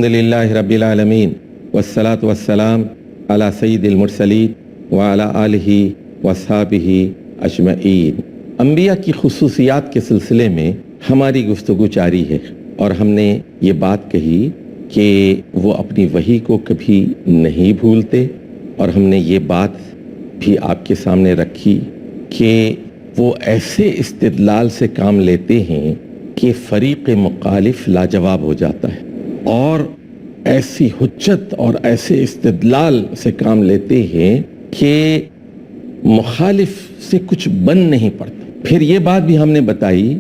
الحمدللہ رب العالمین والصلاة والسلام علی سید المرسلین وعلی آلہ وصحبہ اجمعین۔ انبیاء کی خصوصیات کے سلسلے میں ہماری گفتگو جاری ہے، اور ہم نے یہ بات کہی کہ وہ اپنی وحی کو کبھی نہیں بھولتے، اور ہم نے یہ بات بھی آپ کے سامنے رکھی کہ وہ ایسے استدلال سے کام لیتے ہیں کہ فریق مخالف لاجواب ہو جاتا ہے، اور ایسی حجت اور ایسے استدلال سے کام لیتے ہیں کہ مخالف سے کچھ بن نہیں پڑتا۔ پھر یہ بات بھی ہم نے بتائی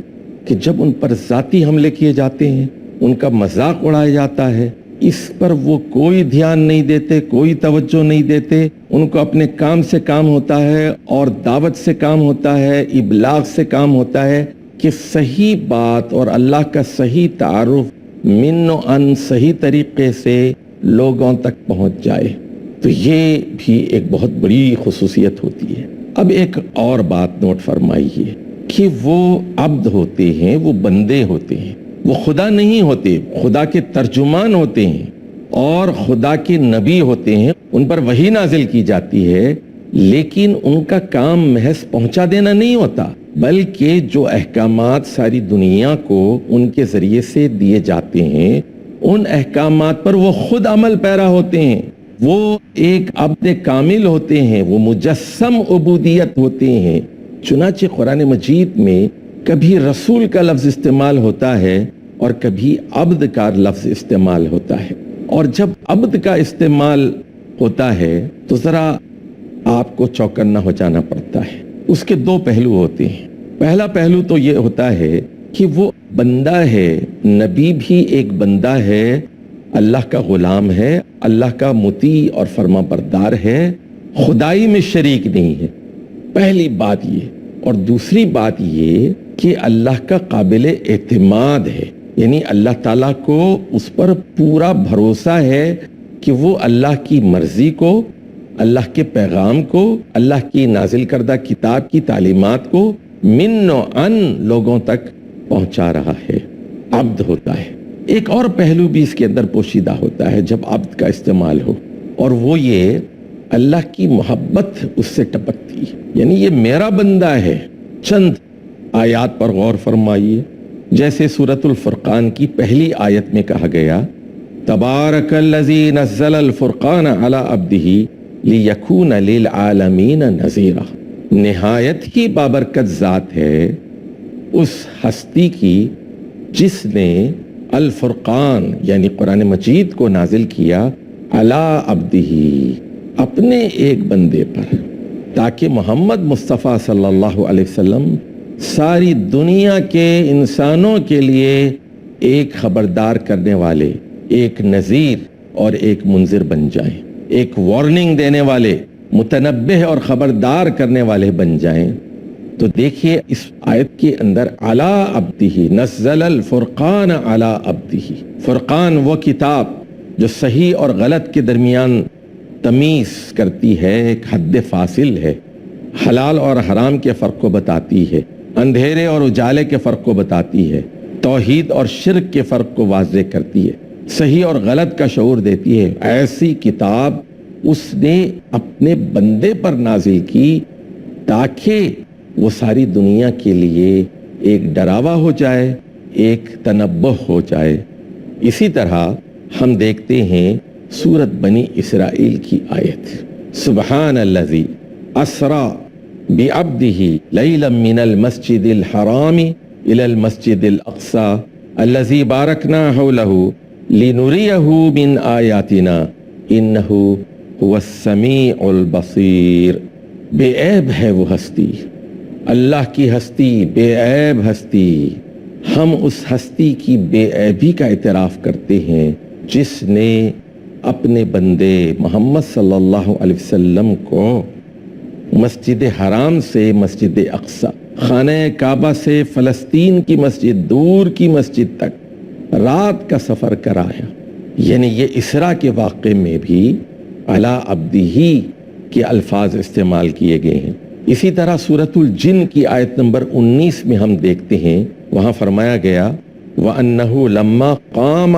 کہ جب ان پر ذاتی حملے کیے جاتے ہیں، ان کا مذاق اڑایا جاتا ہے، اس پر وہ کوئی دھیان نہیں دیتے، کوئی توجہ نہیں دیتے، ان کو اپنے کام سے کام ہوتا ہے، اور دعوت سے کام ہوتا ہے، ابلاغ سے کام ہوتا ہے کہ صحیح بات اور اللہ کا صحیح تعارف من و ان صحیح طریقے سے لوگوں تک پہنچ جائے۔ تو یہ بھی ایک بہت بڑی خصوصیت ہوتی ہے۔ اب ایک اور بات نوٹ فرمائیے کہ وہ عبد ہوتے ہیں، وہ بندے ہوتے ہیں، وہ خدا نہیں ہوتے، خدا کے ترجمان ہوتے ہیں اور خدا کے نبی ہوتے ہیں، ان پر وحی نازل کی جاتی ہے، لیکن ان کا کام محض پہنچا دینا نہیں ہوتا، بلکہ جو احکامات ساری دنیا کو ان کے ذریعے سے دیے جاتے ہیں، ان احکامات پر وہ خود عمل پیرا ہوتے ہیں، وہ ایک عبد کامل ہوتے ہیں، وہ مجسم عبودیت ہوتے ہیں۔ چنانچہ قرآن مجید میں کبھی رسول کا لفظ استعمال ہوتا ہے اور کبھی عبد کا لفظ استعمال ہوتا ہے، اور جب عبد کا استعمال ہوتا ہے تو ذرا آپ کو چوکنا ہو جانا پڑتا ہے۔ اس کے دو پہلو ہوتے ہیں۔ پہلا پہلو تو یہ ہوتا ہے کہ وہ بندہ ہے، نبی بھی ایک بندہ ہے، اللہ کا غلام ہے، اللہ کا مطیع اور فرما بردار ہے، خدائی میں شریک نہیں ہے، پہلی بات یہ۔ اور دوسری بات یہ کہ اللہ کا قابل اعتماد ہے، یعنی اللہ تعالیٰ کو اس پر پورا بھروسہ ہے کہ وہ اللہ کی مرضی کو، اللہ کے پیغام کو، اللہ کی نازل کردہ کتاب کی تعلیمات کو من و ان لوگوں تک پہنچا رہا ہے، عبد ہوتا ہے۔ ایک اور پہلو بھی اس کے اندر پوشیدہ ہوتا ہے جب عبد کا استعمال ہو، اور وہ یہ اللہ کی محبت اس سے ٹپکتی ہے، یعنی یہ میرا بندہ ہے۔ چند آیات پر غور فرمائیے، جیسے سورۃ الفرقان کی پہلی آیت میں کہا گیا تبارک الذی نزل الفرقان علی عبدہ لیکون للعالمین نذیرا۔ نہایت ہی بابرکت ذات ہے اس ہستی کی جس نے الفرقان یعنی قرآن مجید کو نازل کیا علی عبدہ، اپنے ایک بندے پر، تاکہ محمد مصطفیٰ صلی اللہ علیہ وسلم ساری دنیا کے انسانوں کے لیے ایک خبردار کرنے والے، ایک نذیر اور ایک منذر بن جائیں، ایک وارننگ دینے والے، متنبہ اور خبردار کرنے والے بن جائیں۔ تو دیکھیے اس آیت کے اندر علی عبدہ، نزل الفرقان علی عبدہ، فرقان وہ کتاب جو صحیح اور غلط کے درمیان تمیز کرتی ہے، ایک حد فاصل ہے، حلال اور حرام کے فرق کو بتاتی ہے، اندھیرے اور اجالے کے فرق کو بتاتی ہے، توحید اور شرک کے فرق کو واضح کرتی ہے، صحیح اور غلط کا شعور دیتی ہے۔ ایسی کتاب اس نے اپنے بندے پر نازل کی تاکہ وہ ساری دنیا کے لیے ایک ڈراوا ہو جائے، ایک تنبہ ہو جائے۔ اسی طرح ہم دیکھتے ہیں سورت بنی اسرائیل کی آیت، سبحان الذی اسرا بعبدہ لیلا من المسجد الحرام الی المسجد الاقصی الذی بارکنا حولہ لنریہ من آیاتنا انہ هو السمیع البصیر۔ بے عیب ہے وہ ہستی، اللہ کی ہستی بے عیب ہستی۔ ہم اس ہستی کی بے عیبی کا اعتراف کرتے ہیں جس نے اپنے بندے محمد صلی اللہ علیہ وسلم کو مسجد حرام سے مسجد اقصی، خانہ کعبہ سے فلسطین کی مسجد، دور کی مسجد تک رات کا سفر کرایا۔ یعنی یہ اسراء کے واقعے میں بھی علی عبدہ کے الفاظ استعمال کیے گئے ہیں۔ اسی طرح سورۃ الجن کی آیت نمبر 19 میں ہم دیکھتے ہیں، وہاں فرمایا گیا وَأَنَّهُ لَمَّا قَامَ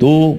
2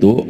2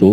2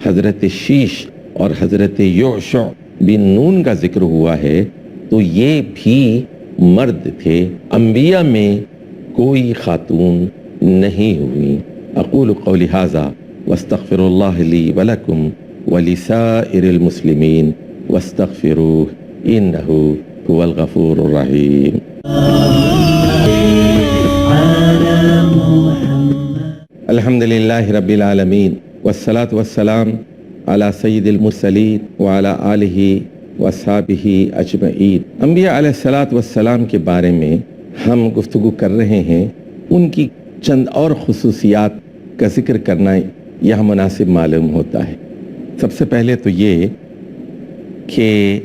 حضرت شیش اور حضرت یوشع بن نون کا ذکر ہوا ہے تو یہ بھی مرد تھے، انبیاء میں کوئی خاتون نہیں ہوئی۔ اقول قولی ھذا واستغفر اللہ لی ولکم ولسائر المسلمین واستغفروہ انہ هو الغفور الرحیم۔ الحمد للہ رب العالمین والصلاة والسلام علی سید المرسلین وعلی آلہ واصحابہ اجمعین۔ انبیاء علیہ الصلاۃ والسلام کے بارے میں ہم گفتگو کر رہے ہیں، ان کی چند اور خصوصیات کا ذکر کرنا یہاں مناسب معلوم ہوتا ہے۔ سب سے پہلے تو یہ کہ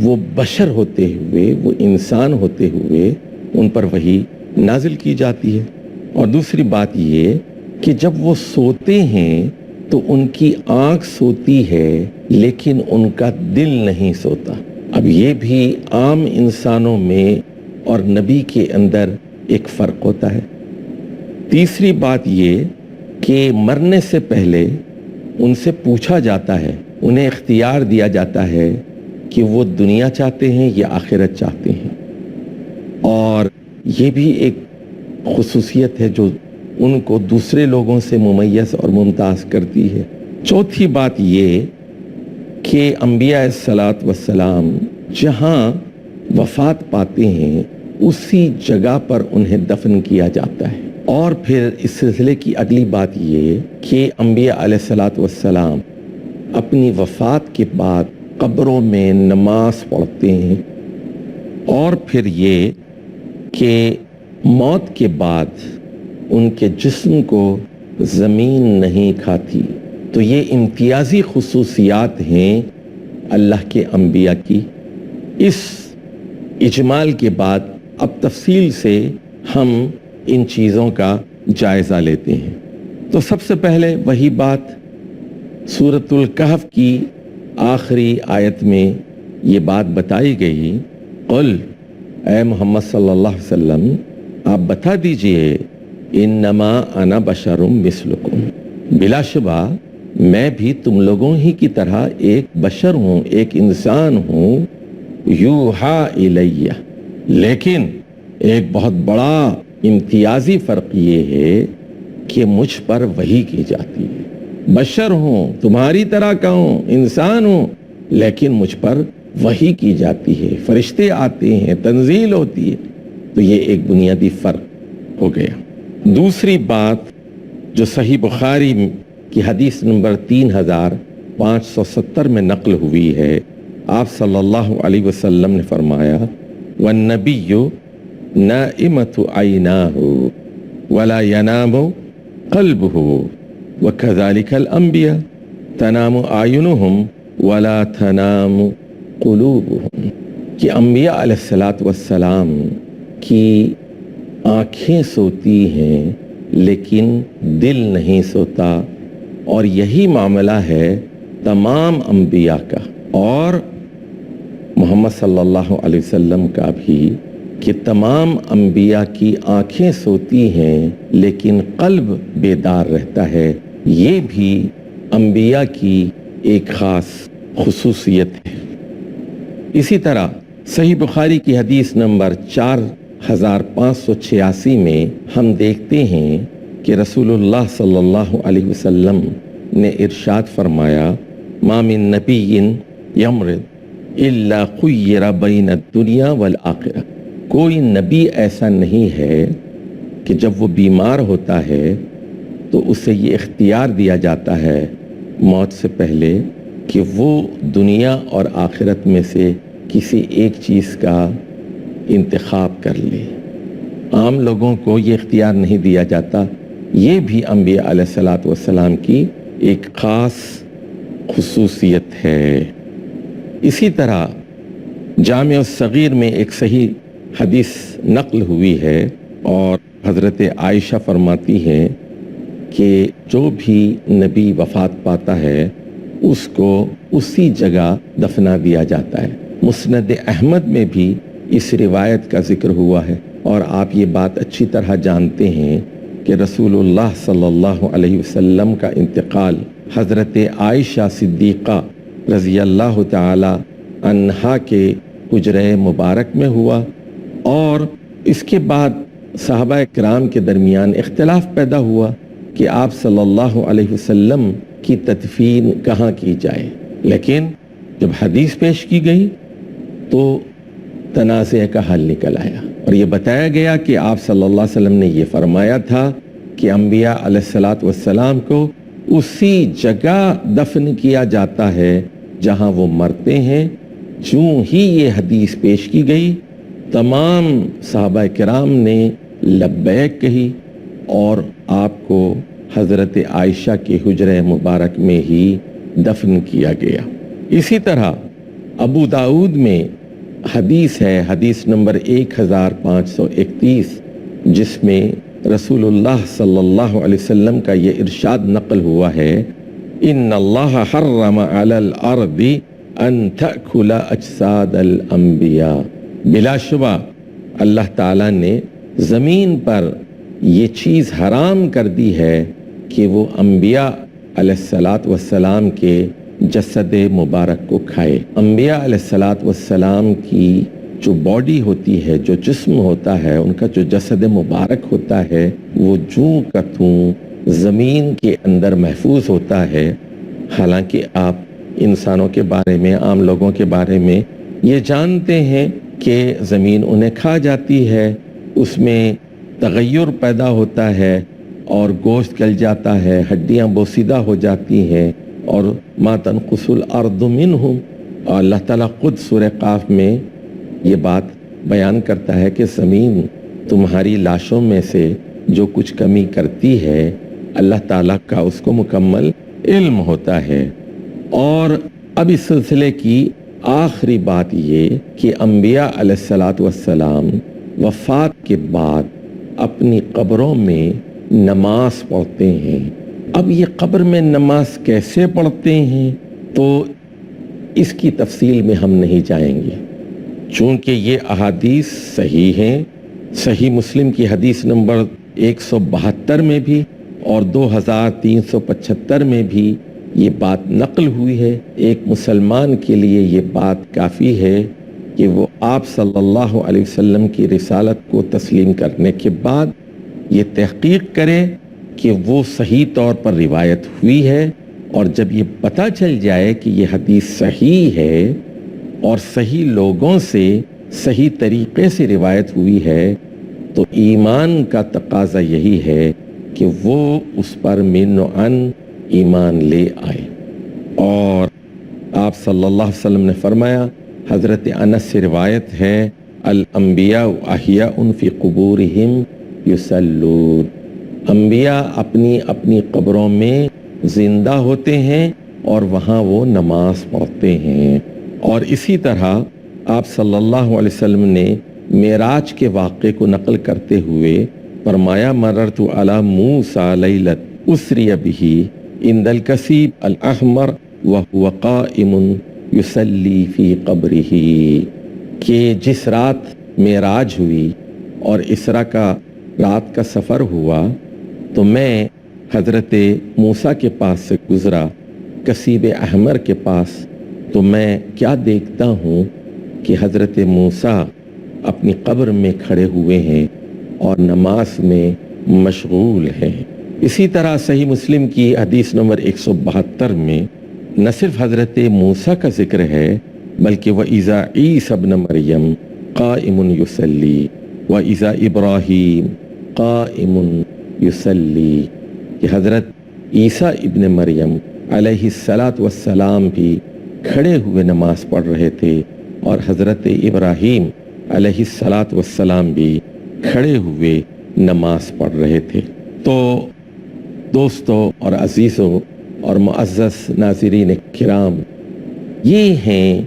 وہ بشر ہوتے ہوئے، وہ انسان ہوتے ہوئے ان پر وحی نازل کی جاتی ہے، اور دوسری بات یہ کہ جب وہ سوتے ہیں تو ان کی آنکھ سوتی ہے لیکن ان کا دل نہیں سوتا۔ اب یہ بھی عام انسانوں میں اور نبی کے اندر ایک فرق ہوتا ہے۔ تیسری بات یہ کہ مرنے سے پہلے ان سے پوچھا جاتا ہے، انہیں اختیار دیا جاتا ہے کہ وہ دنیا چاہتے ہیں یا آخرت چاہتے ہیں، اور یہ بھی ایک خصوصیت ہے جو ان کو دوسرے لوگوں سے ممیز اور ممتاز کرتی ہے۔ چوتھی بات یہ کہ انبیاء الصلاۃ والسلام جہاں وفات پاتے ہیں اسی جگہ پر انہیں دفن کیا جاتا ہے۔ اور پھر اس سلسلے کی اگلی بات یہ کہ انبیاء علیہ الصلاۃ والسلام اپنی وفات کے بعد قبروں میں نماز پڑھتے ہیں، اور پھر یہ کہ موت کے بعد ان کے جسم کو زمین نہیں کھاتی۔ تو یہ امتیازی خصوصیات ہیں اللہ کے انبیاء کی۔ اس اجمال کے بعد اب تفصیل سے ہم ان چیزوں کا جائزہ لیتے ہیں۔ تو سب سے پہلے وہی بات، سورۃ الکہف کی آخری آیت میں یہ بات بتائی گئی، قل، اے محمد صلی اللہ علیہ وسلم آپ بتا دیجئے، انما انا بشر مثلکم، بلا شبہ میں بھی تم لوگوں ہی کی طرح ایک بشر ہوں، ایک انسان ہوں، یوحا الیہ، لیکن ایک بہت بڑا امتیازی فرق یہ ہے کہ مجھ پر وحی کی جاتی ہے۔ بشر ہوں، تمہاری طرح کا ہوں، انسان ہوں، لیکن مجھ پر وحی کی جاتی ہے، فرشتے آتے ہیں، تنزیل ہوتی ہے۔ تو یہ ایک بنیادی فرق ہو گیا۔ دوسری بات جو صحیح بخاری کی حدیث نمبر 3570 میں نقل ہوئی ہے، آپ صلی اللہ علیہ وسلم نے فرمایا، وَالنَّبِيُّ نَائِمَةُ عَيْنَاهُ وَلَا يَنَامُ قَلْبُهُ وَكَذَلِكَ الْأَنْبِيَاءُ تَنَامُ أَعْيُنُهُمْ وَلَا تَنَامُ قُلُوبُهُمْ، کہ انبیاء علیہ السلام کی آنکھیں سوتی ہیں لیکن دل نہیں سوتا، اور یہی معاملہ ہے تمام انبیاء کا اور محمد صلی اللہ علیہ وسلم کا بھی، کہ تمام انبیاء کی آنکھیں سوتی ہیں لیکن قلب بیدار رہتا ہے۔ یہ بھی انبیاء کی ایک خاص خصوصیت ہے۔ اسی طرح صحیح بخاری کی حدیث نمبر 4586 میں ہم دیکھتے ہیں کہ رسول اللہ صلی اللہ علیہ وسلم نے ارشاد فرمایا، ما من نبی یمرض الا خیر بین الدنیا والآخرہ، کوئی نبی ایسا نہیں ہے کہ جب وہ بیمار ہوتا ہے تو اسے یہ اختیار دیا جاتا ہے موت سے پہلے کہ وہ دنیا اور آخرت میں سے کسی ایک چیز کا انتخاب کر لے۔ عام لوگوں کو یہ اختیار نہیں دیا جاتا۔ یہ بھی انبیاء علیہ الصلاۃ والسلام کی ایک خاص خصوصیت ہے۔ اسی طرح جامع الصغیر میں ایک صحیح حدیث نقل ہوئی ہے، اور حضرت عائشہ فرماتی ہیں کہ جو بھی نبی وفات پاتا ہے اس کو اسی جگہ دفنا دیا جاتا ہے۔ مسند احمد میں بھی اس روایت کا ذکر ہوا ہے، اور آپ یہ بات اچھی طرح جانتے ہیں کہ رسول اللہ صلی اللہ علیہ وسلم کا انتقال حضرت عائشہ صدیقہ رضی اللہ تعالی عنہا کے حجرہ مبارک میں ہوا، اور اس کے بعد صحابہ کرام کے درمیان اختلاف پیدا ہوا کہ آپ صلی اللہ علیہ وسلم کی تدفین کہاں کی جائے، لیکن جب حدیث پیش کی گئی تو تنازع کا حل نکل آیا، اور یہ بتایا گیا کہ آپ صلی اللہ علیہ وسلم نے یہ فرمایا تھا کہ انبیاء علیہ السلام کو اسی جگہ دفن کیا جاتا ہے جہاں وہ مرتے ہیں۔ چوں ہی یہ حدیث پیش کی گئی، تمام صحابہ کرام نے لبیک کہی اور آپ کو حضرت عائشہ کے حجرہ مبارک میں ہی دفن کیا گیا۔ اسی طرح ابو داؤد میں حدیث ہے، حدیث نمبر 1531، جس میں رسول اللہ صلی اللہ علیہ وسلم کا یہ ارشاد نقل ہوا ہے، ان اللہ حرم علی الارض ان تأکل اجساد الانبیاء، بلا شبہ اللہ تعالیٰ نے زمین پر یہ چیز حرام کر دی ہے کہ وہ انبیاء علیہ السلام کے جسد مبارک کو کھائے۔ انبیاء علیہ السلام کی جو باڈی ہوتی ہے، جو جسم ہوتا ہے، ان کا جو جسد مبارک ہوتا ہے، وہ جوں کا توں زمین کے اندر محفوظ ہوتا ہے۔ حالانکہ آپ انسانوں کے بارے میں، عام لوگوں کے بارے میں یہ جانتے ہیں کہ زمین انہیں کھا جاتی ہے، اس میں تغیر پیدا ہوتا ہے اور گوشت گل جاتا ہے، ہڈیاں بوسیدہ ہو جاتی ہیں، اور ما تنقص الارض منہم، اور اللہ تعالیٰ خود سورہ قاف میں یہ بات بیان کرتا ہے کہ زمین تمہاری لاشوں میں سے جو کچھ کمی کرتی ہے، اللہ تعالیٰ کا اس کو مکمل علم ہوتا ہے۔ اور اب اس سلسلے کی آخری بات یہ کہ انبیاء علیہ السلام وفات کے بعد اپنی قبروں میں نماز پڑھتے ہیں۔ اب یہ قبر میں نماز کیسے پڑھتے ہیں تو اس کی تفصیل میں ہم نہیں جائیں گے، چونکہ یہ احادیث صحیح ہیں۔ صحیح مسلم کی حدیث نمبر 172 میں بھی اور 2375 میں بھی یہ بات نقل ہوئی ہے۔ ایک مسلمان کے لیے یہ بات کافی ہے کہ وہ آپ صلی اللہ علیہ وسلم کی رسالت کو تسلیم کرنے کے بعد یہ تحقیق کرے کہ وہ صحیح طور پر روایت ہوئی ہے، اور جب یہ پتہ چل جائے کہ یہ حدیث صحیح ہے اور صحیح لوگوں سے صحیح طریقے سے روایت ہوئی ہے، تو ایمان کا تقاضا یہی ہے کہ وہ اس پر من و عن ایمان لے آئے۔ اور آپ صلی اللہ علیہ وسلم نے فرمایا، حضرت انس سے روایت ہے، الانبیاء احیاء فی قبورہم یصلون، انبیاء اپنی اپنی قبروں میں زندہ ہوتے ہیں اور وہاں وہ نماز پڑھتے ہیں۔ اور اسی طرح آپ صلی اللہ علیہ وسلم نے معراج کے واقعے کو نقل کرتے ہوئے فرمایا، مررت علی موسیٰ لیلت اسری بہ عند الکثیب الاحمر وہو قائم یصلی فی قبرہ، کہ جس رات معراج ہوئی اور اسرا کا رات کا سفر ہوا تو میں حضرت موسیٰ کے پاس سے گزرا، کثیب احمر کے پاس، تو میں کیا دیکھتا ہوں کہ حضرت موسیٰ اپنی قبر میں کھڑے ہوئے ہیں اور نماز میں مشغول ہیں۔ اسی طرح صحیح مسلم کی حدیث نمبر 172 میں نہ صرف حضرت موسیٰ کا ذکر ہے بلکہ وَإِذَا عِيسَى ابْنَ مَرْيَمَ قَائِمٌ يُصَلِّي وَإِذَا إِبْرَاهِيمُ قَائِمٌ يُصَلِّي، کہ حضرت عیسیٰ ابن مریم علیہ السلام بھی کھڑے ہوئے نماز پڑھ رہے تھے، اور حضرت ابراہیم علیہ السلام بھی کھڑے ہوئے نماز پڑھ رہے تھے۔ تو دوستو اور عزیزوں اور معزز ناظرین کرام، یہ ہیں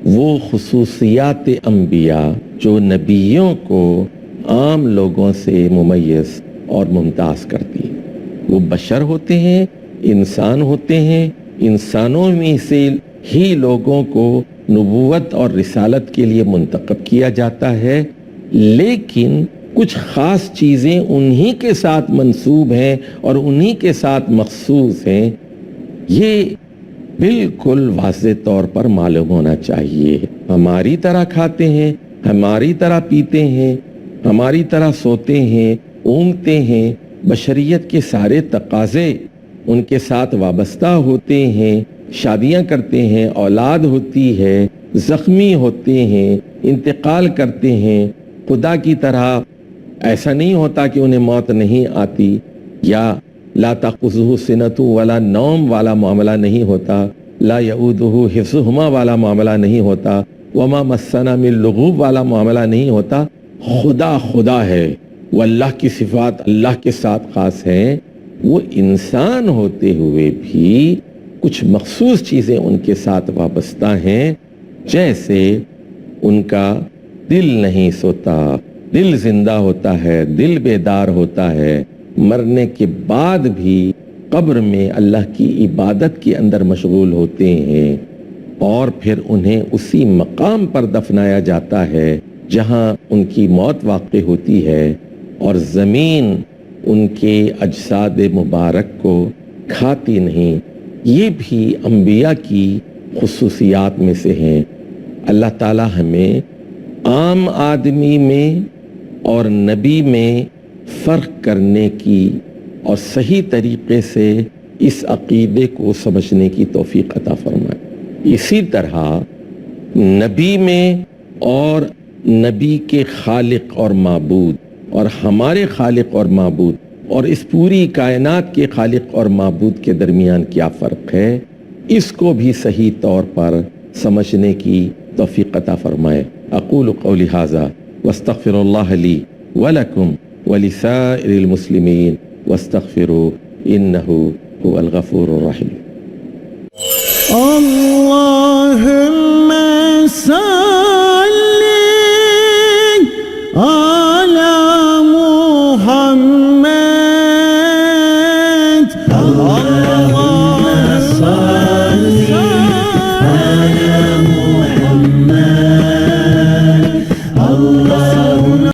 وہ خصوصیات انبیاء جو نبیوں کو عام لوگوں سے ممیز اور ممتاز کرتی ہیں۔ وہ بشر ہوتے ہیں، انسان ہوتے ہیں، انسانوں میں سے ہی لوگوں کو نبوت اور رسالت کے لیے منتخب کیا جاتا ہے، لیکن کچھ خاص چیزیں انہی کے ساتھ منسوب ہیں اور انہی کے ساتھ مخصوص ہیں۔ یہ بالکل واضح طور پر معلوم ہونا چاہیے. ہماری طرح کھاتے ہیں، ہماری طرح پیتے ہیں، ہماری طرح سوتے ہیں، اونگتے ہیں. بشریت کے سارے تقاضے ان کے ساتھ وابستہ ہوتے ہیں. شادیاں کرتے ہیں، اولاد ہوتی ہے، زخمی ہوتے ہیں، انتقال کرتے ہیں. خدا کی طرح ایسا نہیں ہوتا کہ انہیں موت نہیں آتی، یا لا تأخذہ سنۃ ولا نوم والا معاملہ نہیں ہوتا، لا یعودہ حفظہما والا معاملہ نہیں ہوتا، وما مسنا من لغوب والا معاملہ نہیں ہوتا. خدا خدا ہے. وہ اللہ کی صفات اللہ کے ساتھ خاص ہیں. وہ انسان ہوتے ہوئے بھی کچھ مخصوص چیزیں ان کے ساتھ وابستہ ہیں، جیسے ان کا دل نہیں سوتا، دل زندہ ہوتا ہے، دل بیدار ہوتا ہے. مرنے کے بعد بھی قبر میں اللہ کی عبادت کے اندر مشغول ہوتے ہیں، اور پھر انہیں اسی مقام پر دفنایا جاتا ہے جہاں ان کی موت واقع ہوتی ہے، اور زمین ان کے اجساد مبارک کو کھاتی نہیں. یہ بھی انبیاء کی خصوصیات میں سے ہیں. اللہ تعالی ہمیں عام آدمی میں اور نبی میں فرق کرنے کی اور صحیح طریقے سے اس عقیدے کو سمجھنے کی توفیق عطا فرمائے. اسی طرح نبی میں اور نبی کے خالق اور معبود اور ہمارے خالق اور معبود اور اس پوری کائنات کے خالق اور معبود کے درمیان کیا فرق ہے، اس کو بھی صحیح طور پر سمجھنے کی توفیق عطا فرمائے. اقول قولی ھذا واستغفر اللہ لی ولکم ولسائر المسلمین واستغفروا انہ هو الغفور الرحیم. اللہ